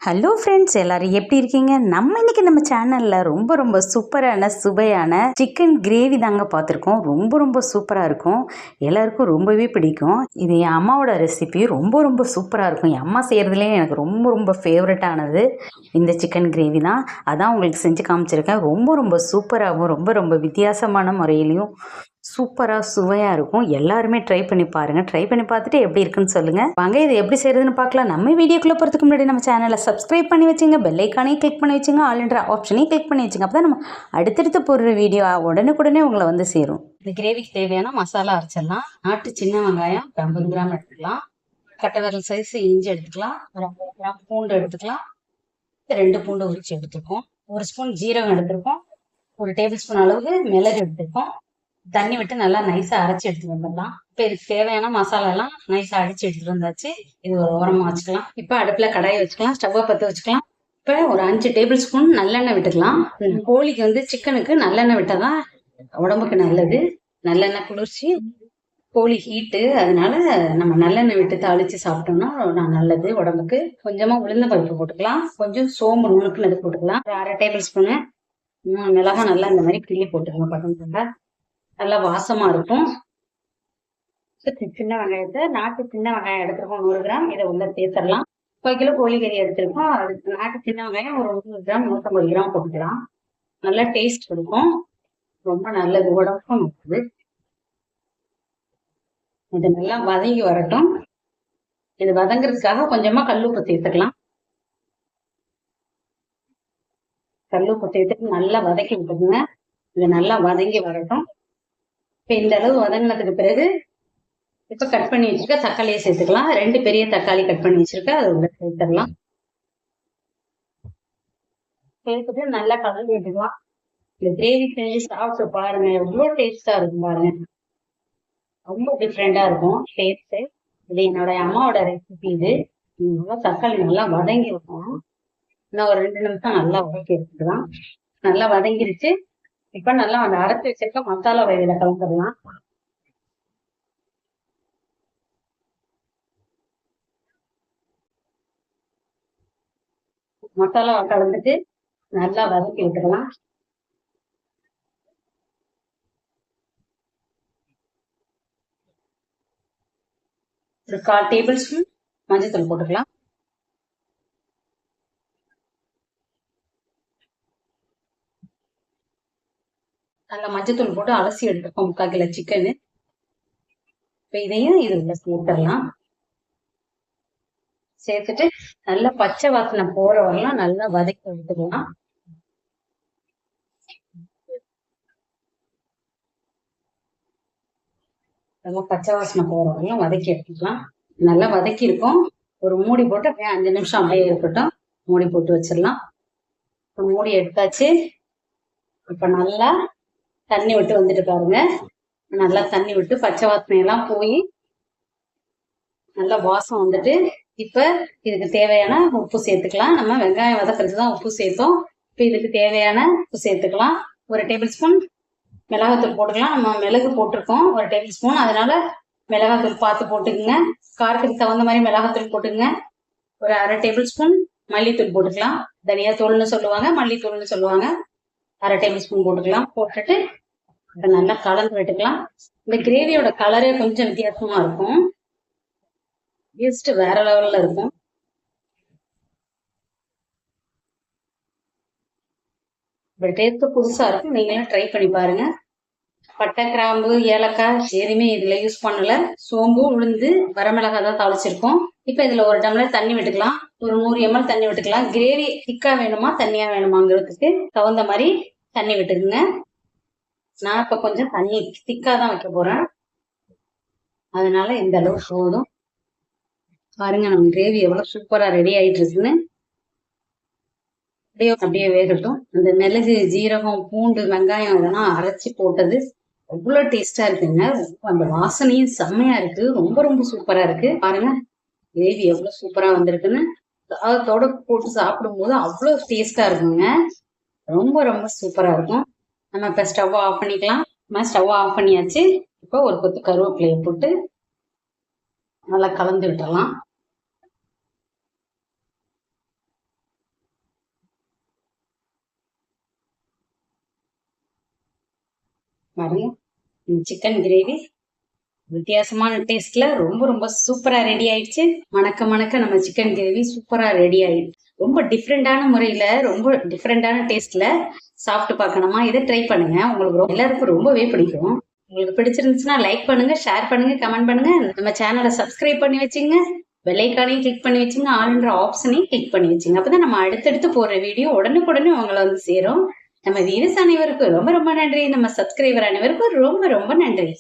Hello friends, எல்லாரும் எப்படி இருக்கீங்க? இன்னைக்கு நம்ம சேனல்ல ரொம்ப சூப்பரான சுவையான சிக்கன் கிரேவி தாங்க பார்த்துருக்கோம். ரொம்ப சூப்பராக இருக்கும். எல்லாருக்கும் ரொம்பவே பிடிக்கும். இது என் அம்மாவோட ரெசிபி. ரொம்ப சூப்பராக இருக்கும். என் அம்மா செய்கிறதுலே எனக்கு ரொம்ப ஃபேவரட்டானது இந்த சிக்கன் கிரேவி தான். அதான் உங்களுக்கு செஞ்சு காமிச்சிருக்கேன். ரொம்ப சூப்பராகவும் ரொம்ப வித்தியாசமான முறையிலையும் சூப்பராக சுவையாக இருக்கும். எல்லாருமே ட்ரை பண்ணி பாருங்கள். ட்ரை பண்ணி பார்த்துட்டு எப்படி இருக்குன்னு சொல்லுங்கள். வாங்க இது எப்படி செய்கிறதுன்னு பார்க்கலாம். நம்ம வீடியோக்குள்ளே போகிறதுக்கு முன்னாடி நம்ம சேனலை சப்ஸ்கிரைப் பண்ணி வச்சுங்க, பெல் ஐக்கானையும் கிளிக் பண்ணி வச்சுங்க, ஆல் என்ற ஆப்ஷனையும் கிளிக் பண்ணி வச்சுங்க. அப்போ தான் நம்ம அடுத்தடுத்து போடுற வீடியோ உடனுக்குடனே உங்களை வந்து சேரும். இந்த கிரேவிக்கு தேவையான மசாலா அரைச்சிடலாம். நாட்டு சின்ன வெங்காயம் 50 கிராம் எடுத்துக்கலாம். கட்டை விரல் சைஸ் இஞ்சி எடுத்துக்கலாம். ஒரு 50 கிராம் பூண்டு எடுத்துக்கலாம். 2 பூண்டு உரிச்சு எடுத்துக்கோம். 1 ஸ்பூன் ஜீரகம் எடுத்துருக்கோம். 1 டேபிள் ஸ்பூன் அளவுக்கு மிளகு எடுத்துருக்கோம். தண்ணி விட்டு நல்லா நைஸா அரைச்சி எடுத்துட்டு வந்துடலாம். இப்ப இதுக்கு தேவையான மசாலா எல்லாம் நைஸா அடிச்சு எடுத்துட்டு வந்தாச்சு. இது ஒரு ஓரமா வச்சுக்கலாம். இப்ப அடுப்புல கடாயை வச்சுக்கலாம். ஸ்டவ்வை பற்ற வச்சுக்கலாம். இப்ப ஒரு 5 டேபிள் ஸ்பூன் நல்லெண்ணெய் விட்டுக்கலாம். கோழிக்கு வந்து சிக்கனுக்கு நல்லெண்ணெய் விட்டாதான் உடம்புக்கு நல்லது. நல்லெண்ணெய் குளிர்ச்சி, கோழி ஹீட்டு, அதனால நம்ம நல்லெண்ணெய் விட்டு தாளிச்சு சாப்பிட்டோம்னா நல்லது உடம்புக்கு. கொஞ்சமா உளுந்த பருப்பு போட்டுக்கலாம். கொஞ்சம் சோம்பு நுணுக்குனது போட்டுக்கலாம். ஒரு 1/2 டேபிள் ஸ்பூனு மிளகாய் நல்லா இந்த மாதிரி கிள்ளி போட்டுக்கலாம். பக்கம் நல்லா வாசமா இருக்கும். சின்ன வெங்காயத்தை நாட்டு சின்ன வெங்காயம் எடுத்துருக்கோம் 100 கிராம். இதை உள்ள சேர்த்துடலாம். 1 கிலோ கோழிக்கறி எடுத்துருக்கோம். அதுக்கு நாட்டு சின்ன வெங்காயம் ஒரு 100 கிராம் 150 கிராம் போட்டுக்கலாம். நல்லா டேஸ்ட் கொடுக்கும். ரொம்ப நல்லது, உடம்புக்கும் நல்லது. இது நல்லா வதங்கி வரட்டும். இது வதங்குறதுக்காக கொஞ்சமா கல்லுப்பு சேர்த்துக்கலாம். கல்லுப்பு சேர்த்துட்டு நல்லா வதக்கி விட்டுக்குங்க. இது நல்லா வதங்கி வரட்டும். இப்ப இந்த அளவு வதங்கினதுக்கு பிறகு இப்ப கட் பண்ணி வச்சிருக்க தக்காளியை சேர்த்துக்கலாம். 2 பெரிய தக்காளி கட் பண்ணி வச்சிருக்க அதை உள்ள சேர்த்துடலாம். சேர்த்துட்டு நல்லா கலந்து விட்டுக்கலாம். இந்த கிரேவி செஞ்சு சாப்பிட்டு பாருங்க, எவ்வளவு டேஸ்டா இருக்கும் பாருங்க. ரொம்ப டிஃப்ரெண்டா இருக்கும் டேஸ்ட். இது என்னோட அம்மாவோட ரெசிபி. இது நல்லா தக்காளி நல்லா வதங்கி இருக்கும். இன்னும் ஒரு 2 நிமிஷம் நல்லா வதக்கி எடுத்துக்கலாம். நல்லா வதங்கிருச்சு. இப்ப நல்லா அந்த அரைச்சி வச்சிருக்க மசாலா வகையில கலந்துடலாம். மசாலா கலந்துட்டு நல்லா வதக்கி விட்டுக்கலாம். ஒரு 1/4 டேபிள் ஸ்பூன் மஞ்சள் போட்டுக்கலாம். நல்லா மஞ்சத்தூள் போட்டு அலசி எடுத்துக்கோம் 3/4 கிலோ சிக்கனு. இப்ப இதையும் இது உள்ள சேர்த்துடலாம். சேர்த்துட்டு நல்லா பச்சை வாசனை போற வரலாம் நல்லா வதக்கி எடுத்துக்கலாம். நல்லா பச்சை வாசனை போற வரலாம் வதக்கி எடுத்துக்கலாம். நல்லா வதக்கி இருக்கும். ஒரு மூடி போட்டு அப்படியே 5 நிமிஷம் அப்படியே இருக்கட்டும். மூடி போட்டு வச்சிடலாம். மூடி எடுத்தாச்சு. இப்ப நல்லா தண்ணி விட்டு வந்துட்டு பாருங்க. நல்லா தண்ணி விட்டு பச்சை வாசனை எல்லாம் போய் நல்லா வாசம் வந்துட்டு இப்ப இதுக்கு தேவையான உப்பு சேர்த்துக்கலாம். நம்ம வெங்காயம் வதக்கிறதுக்கு தான் உப்பு சேர்த்தோம். இப்ப இதுக்கு தேவையான உப்பு சேர்த்துக்கலாம். 1 டேபிள் ஸ்பூன் மிளகாத்தூள் போட்டுக்கலாம். நம்ம மிளகு போட்டிருக்கோம் 1 டேபிள் ஸ்பூன், அதனால மிளகாத்தூள் பார்த்து போட்டுக்குங்க. காரத்துக்கு தகுந்த மாதிரி மிளகாத்தூள் போட்டுக்குங்க. ஒரு 1/2 டேபிள் ஸ்பூன் மல்லித்தூள் போட்டுக்கலாம். தனியா தூள்னு சொல்லுவாங்க, மல்லித்தூள்னு சொல்லுவாங்க. 1/2 டேபிள் ஸ்பூன் போட்டுக்கலாம். போட்டுட்டு நல்லா கலந்து விட்டுக்கலாம். இந்த கிரேவியோட கலரே கொஞ்சம் வித்தியாசமா இருக்கும். டேஸ்ட் வேற லெவல்ல இருக்கும். டேஸ்ட் புதுசா இருக்கும். நீங்களும் ட்ரை பண்ணி பாருங்க. பட்டை, கிராம்பு, ஏலக்காய் எதுவுமே இதுல யூஸ் பண்ணல. சோம்பு, உளுந்து, வரமிளகாய் தான் தாளிச்சிருக்கோம். இப்ப இதுல 1 டம்ளர் தண்ணி விட்டுக்கலாம். ஒரு 100 ml தண்ணி விட்டுக்கலாம். கிரேவி திக்கா வேணுமா தண்ணியா வேணுமாங்கிறதுக்கு தகுந்த மாதிரி தண்ணி விட்டுக்குங்க. நான் இப்ப கொஞ்சம் தண்ணி திக்கா தான் வைக்க போறேன், அதனால இந்த அளவு போதும். பாருங்க நம்ம கிரேவி எவ்வளவு சூப்பரா ரெடி ஆயிட்டு இருக்குன்னு. அப்படியே வேகட்டும். அந்த மிளகு, ஜீரகம், பூண்டு, வெங்காயம் இதெல்லாம் அரைச்சி போட்டது அவ்வளவு டேஸ்டா இருக்குங்க. அந்த வாசனையும் செம்மையா இருக்கு. ரொம்ப சூப்பரா இருக்கு. பாருங்க கிரேவி எவ்வளவு சூப்பரா வந்திருக்குன்னு. சாதத்தோட போட்டு சாப்பிடும் போது அவ்வளவு டேஸ்டா இருக்குங்க. ரொம்ப சூப்பரா இருக்கும். நம்ம இப்ப ஸ்டவ் ஆஃப் பண்ணிக்கலாம். நம்ம ஸ்டவ் ஆஃப் பண்ணியாச்சு. இப்போ ஒரு கொத்து கருவேப்பிலையை போட்டு நல்லா கலந்து விட்டுறலாம். பாருங்க, சிக்கன் கிரேவி வித்தியாசமான டேஸ்ட்ல ரொம்ப ரொம்ப சூப்பரா ரெடி ஆயிடுச்சு. மணக்க மணக்க நம்ம சிக்கன் கிரேவி சூப்பரா ரெடி ஆயிடுச்சு. ரொம்ப டிஃப்ரெண்டான முறையில, ரொம்ப டிஃப்ரெண்டான டேஸ்ட்ல சாப்பிட்டு பார்க்கணுமா? இதை ட்ரை பண்ணுங்க. உங்களுக்கு எல்லாருக்கும் ரொம்பவே பிடிக்கும். உங்களுக்கு பிடிச்சிருந்துச்சுன்னா லைக் பண்ணுங்க, ஷேர் பண்ணுங்க, கமெண்ட் பண்ணுங்க. நம்ம சேனலை சப்ஸ்கிரைப் பண்ணி வச்சுங்க. பெல் ஐக்கானையும் கிளிக் பண்ணி வச்சுங்க. ஆல்ன்ற ஆப்ஷனையும் கிளிக் பண்ணி வச்சுங்க. அப்பதான் நம்ம அடுத்தடுத்து போடுற வீடியோ உடனுக்குடனே உங்களை வந்து சேரும். நம்ம வியூஸ் அனைவருக்கும் ரொம்ப ரொம்ப நன்றி. நம்ம சப்ஸ்கிரைபர் அனைவருக்கும் ரொம்ப ரொம்ப நன்றி.